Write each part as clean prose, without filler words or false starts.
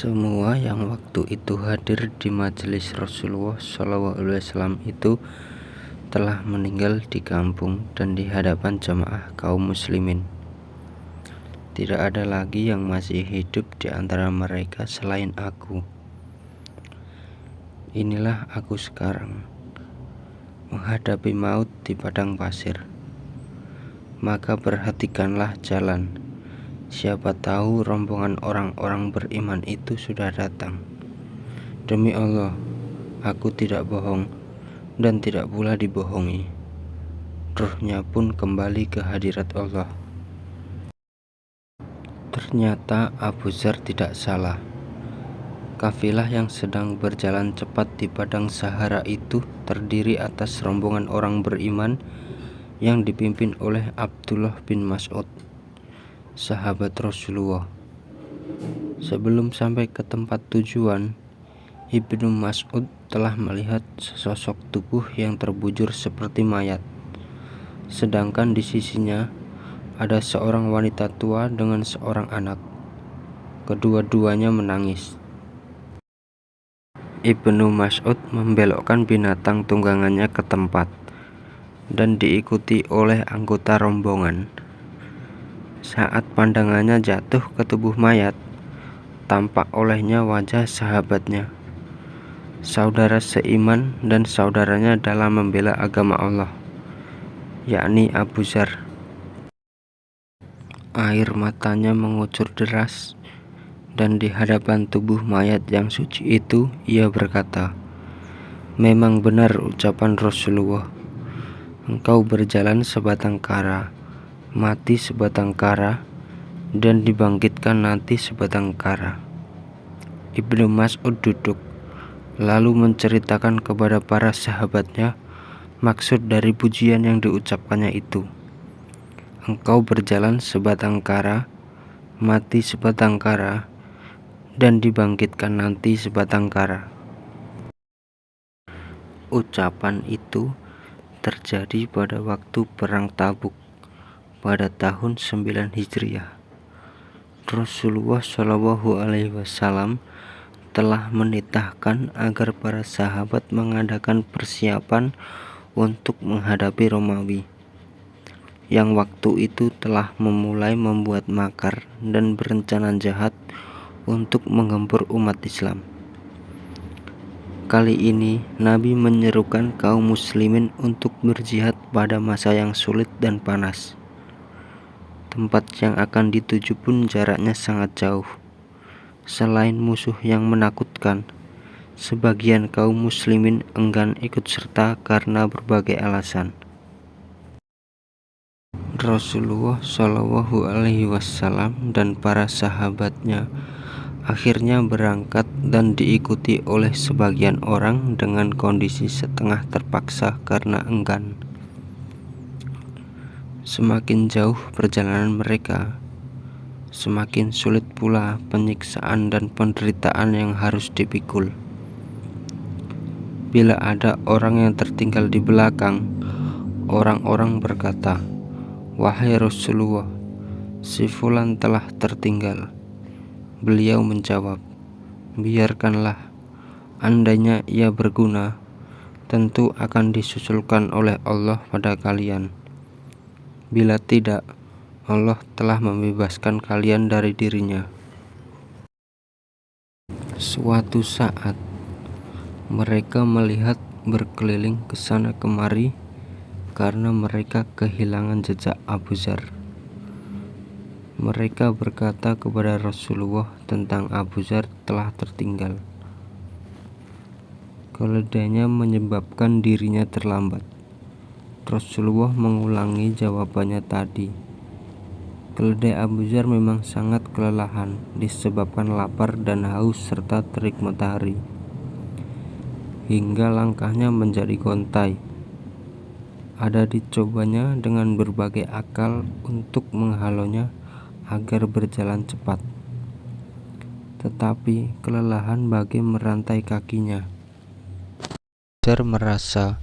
Semua yang waktu itu hadir di majelis Rasulullah SAW itu telah meninggal di kampung dan di hadapan jamaah kaum muslimin. Tidak ada lagi yang masih hidup di antara mereka selain aku. Inilah aku sekarang, menghadapi maut di padang pasir. Maka perhatikanlah jalan. Siapa tahu rombongan orang-orang beriman itu sudah datang. Demi Allah, aku tidak bohong dan tidak pula dibohongi. Ruhnya pun kembali ke hadirat Allah. Ternyata Abu Dzar tidak salah. Kafilah yang sedang berjalan cepat di padang Sahara itu terdiri atas rombongan orang beriman yang dipimpin oleh Abdullah bin Mas'ud, sahabat Rasulullah. Sebelum sampai ke tempat tujuan, Ibnu Mas'ud telah melihat sesosok tubuh yang terbujur seperti mayat. Sedangkan di sisinya ada seorang wanita tua dengan seorang anak. Kedua-duanya menangis. Ibnu Mas'ud membelokkan binatang tunggangannya ke tempat dan diikuti oleh anggota rombongan. Saat pandangannya jatuh ke tubuh mayat, tampak olehnya wajah sahabatnya, saudara seiman dan saudaranya dalam membela agama Allah, yakni Abu Dzar. Air matanya mengucur deras, dan di hadapan tubuh mayat yang suci itu ia berkata, "Memang benar ucapan Rasulullah, engkau berjalan sebatang kara, mati sebatang kara, dan dibangkitkan nanti sebatang kara." Ibnu Mas'ud duduk, lalu menceritakan kepada para sahabatnya maksud dari pujian yang diucapkannya itu. Engkau berjalan sebatang kara, mati sebatang kara, dan dibangkitkan nanti sebatang kara. Ucapan itu terjadi pada waktu perang Tabuk pada tahun 9 Hijriah. Rasulullah SAW telah menitahkan agar para sahabat mengadakan persiapan untuk menghadapi Romawi, yang waktu itu telah memulai membuat makar dan berencana jahat untuk menggempur umat Islam. Kali ini Nabi menyerukan kaum muslimin untuk berjihad pada masa yang sulit dan panas. Tempat yang akan dituju pun jaraknya sangat jauh. Selain musuh yang menakutkan, sebagian kaum muslimin enggan ikut serta karena berbagai alasan. Rasulullah SAW dan para sahabatnya akhirnya berangkat dan diikuti oleh sebagian orang dengan kondisi setengah terpaksa karena enggan. Semakin jauh perjalanan mereka, semakin sulit pula penyiksaan dan penderitaan yang harus dipikul. Bila ada orang yang tertinggal di belakang, orang-orang berkata, "Wahai Rasulullah, si fulan telah tertinggal." Beliau menjawab, "Biarkanlah, andainya ia berguna, tentu akan disusulkan oleh Allah pada kalian. Bila tidak, Allah telah membebaskan kalian dari dirinya." Suatu saat, mereka melihat berkeliling ke sana kemari karena mereka kehilangan jejak Abu Dzar. Mereka berkata kepada Rasulullah tentang Abu Dzar telah tertinggal. Keledainya menyebabkan dirinya terlambat. Rasulullah mengulangi jawabannya tadi. Keledai Abu Dzar memang sangat kelelahan disebabkan lapar dan haus serta terik matahari, hingga langkahnya menjadi gontai. Ada dicobanya dengan berbagai akal untuk menghalaunya agar berjalan cepat, tetapi kelelahan bagai merantai kakinya. Dzar merasa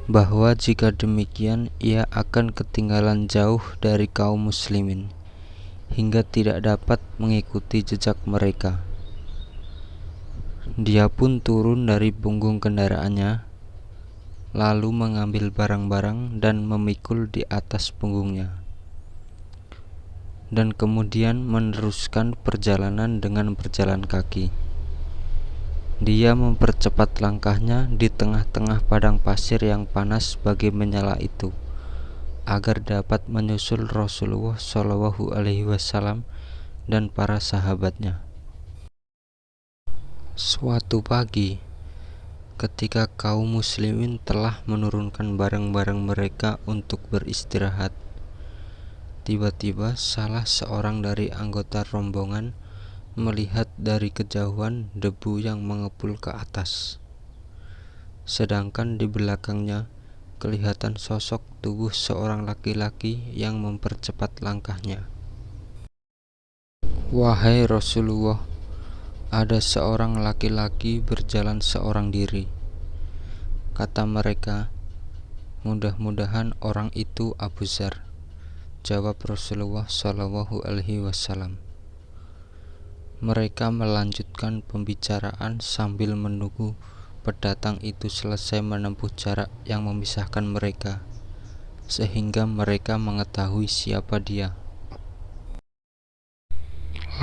bahwa jika demikian ia akan ketinggalan jauh dari kaum muslimin hingga tidak dapat mengikuti jejak mereka. Dia pun turun dari punggung kendaraannya, lalu mengambil barang-barang dan memikul di atas punggungnya, dan kemudian meneruskan perjalanan dengan berjalan kaki. Dia mempercepat langkahnya di tengah-tengah padang pasir yang panas bagi menyala itu, agar dapat menyusul Rasulullah Shallallahu Alaihi Wasallam dan para sahabatnya. Suatu pagi, ketika kaum muslimin telah menurunkan barang-barang mereka untuk beristirahat, tiba-tiba salah seorang dari anggota rombongan melihat dari kejauhan debu yang mengepul ke atas, sedangkan di belakangnya kelihatan sosok tubuh seorang laki-laki yang mempercepat langkahnya. "Wahai Rasulullah, ada seorang laki-laki berjalan seorang diri," kata mereka. "Mudah-mudahan orang itu Abu Dzar," jawab Rasulullah Shallallahu Alaihi Wasallam. Mereka melanjutkan pembicaraan sambil menunggu pendatang itu selesai menempuh jarak yang memisahkan mereka, sehingga mereka mengetahui siapa dia.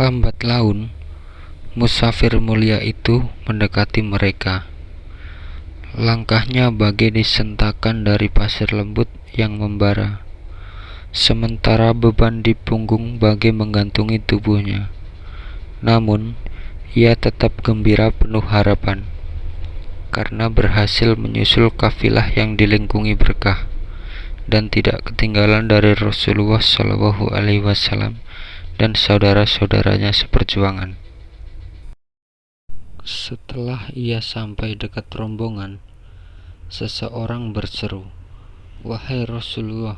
Lambat laun, musafir mulia itu mendekati mereka. Langkahnya bagai disentakan dari pasir lembut yang membara, sementara beban di punggung bagai menggantungi tubuhnya. Namun, ia tetap gembira penuh harapan, karena berhasil menyusul kafilah yang dilingkungi berkah, dan tidak ketinggalan dari Rasulullah Shallallahu Alaihi Wasallam dan saudara-saudaranya seperjuangan. Setelah ia sampai dekat rombongan, seseorang berseru, "Wahai Rasulullah,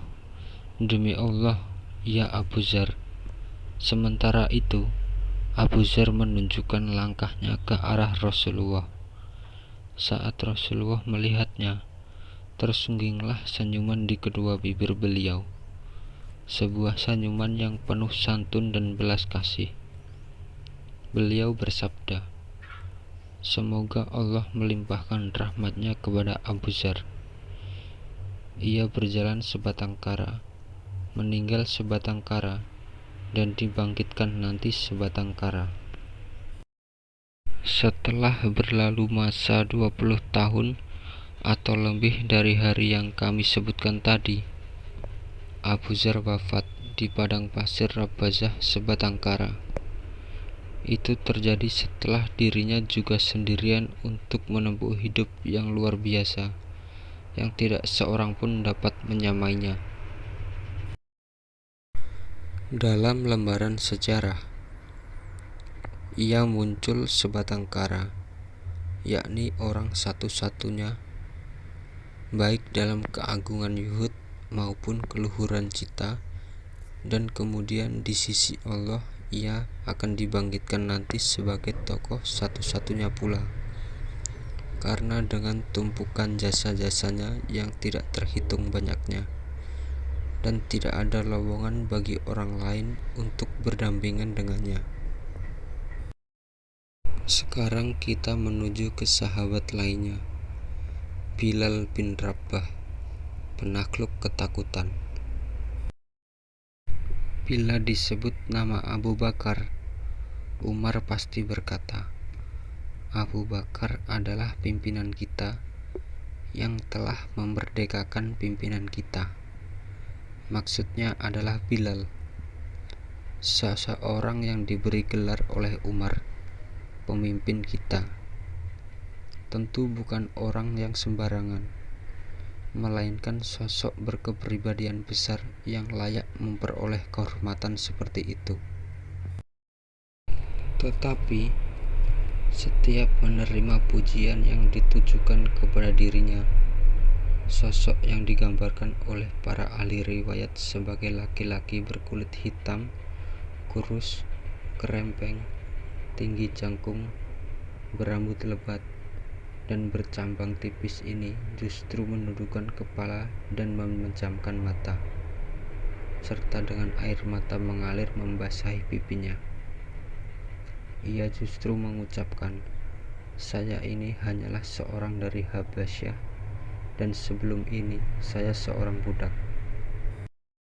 demi Allah, ya Abu Dzar." Sementara itu, Abu Dzar menunjukkan langkahnya ke arah Rasulullah. Saat Rasulullah melihatnya, tersungginglah senyuman di kedua bibir beliau, sebuah senyuman yang penuh santun dan belas kasih. Beliau bersabda, "Semoga Allah melimpahkan rahmatnya kepada Abu Dzar. Ia berjalan sebatang kara, meninggal sebatang kara, dan dibangkitkan nanti sebatang kara." Setelah berlalu masa 20 tahun atau lebih dari hari yang kami sebutkan tadi, Abu Dzar wafat di padang pasir Rabazah sebatang kara. Itu terjadi setelah dirinya juga sendirian untuk menempuh hidup yang luar biasa, yang tidak seorang pun dapat menyamainya. Dalam lembaran sejarah, ia muncul sebatang kara, yakni orang satu-satunya, baik dalam keagungan Yuhud maupun keluhuran cita, dan kemudian di sisi Allah ia akan dibangkitkan nanti sebagai tokoh satu-satunya pula, karena dengan tumpukan jasa-jasanya yang tidak terhitung banyaknya, dan tidak ada lowongan bagi orang lain untuk berdampingan dengannya. Sekarang kita menuju ke sahabat lainnya, Bilal bin Rabah, penakluk ketakutan. Bila disebut nama Abu Bakar, Umar pasti berkata, "Abu Bakar adalah pimpinan kita yang telah memerdekakan pimpinan kita." Maksudnya adalah Bilal, seseorang yang diberi gelar oleh Umar, pemimpin kita. Tentu bukan orang yang sembarangan, melainkan sosok berkepribadian besar yang layak memperoleh kehormatan seperti itu. Tetapi setiap menerima pujian yang ditujukan kepada dirinya, sosok yang digambarkan oleh para ahli riwayat sebagai laki-laki berkulit hitam, kurus, kerempeng, tinggi jangkung, berambut lebat, dan bercambang tipis ini justru menundukkan kepala dan memejamkan mata, serta dengan air mata mengalir membasahi pipinya. Ia justru mengucapkan, Saya ini hanyalah seorang dari Habasyah, dan sebelum ini saya seorang budak.